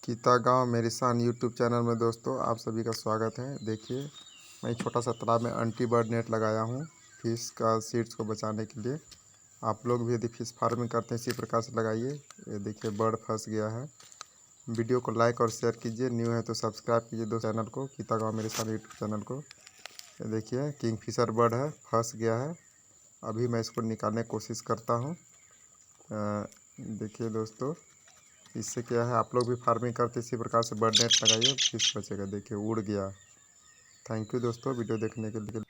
कीता गाँव मेरिसान YouTube channel में दोस्तों आप सभी का स्वागत है। देखिए मैं एक छोटा सा तालाब में एंटी बर्ड नेट लगाया हूँ फिश का सीड्स को बचाने के लिए। आप लोग भी यदि फिश फार्मिंग करते हैं इसी प्रकार से लगाइए। ये देखिए बर्ड फंस गया है। वीडियो को लाइक और शेयर कीजिए, न्यू है तो सब्सक्राइब कीजिए दोस्त चैनल को, कीता गाँव मेरिसान यूट्यूब चैनल को। ये देखिए किंगफिशर बर्ड है, फंस गया है। अभी मैं इसको निकालने की कोशिश करता हूँ। देखिए दोस्तों, इससे क्या है, आप लोग भी फार्मिंग करते इसी प्रकार से बर्ड नेट लगाइए, फिश बचेगा। देखिए उड़ गया। थैंक यू दोस्तों वीडियो देखने के लिए।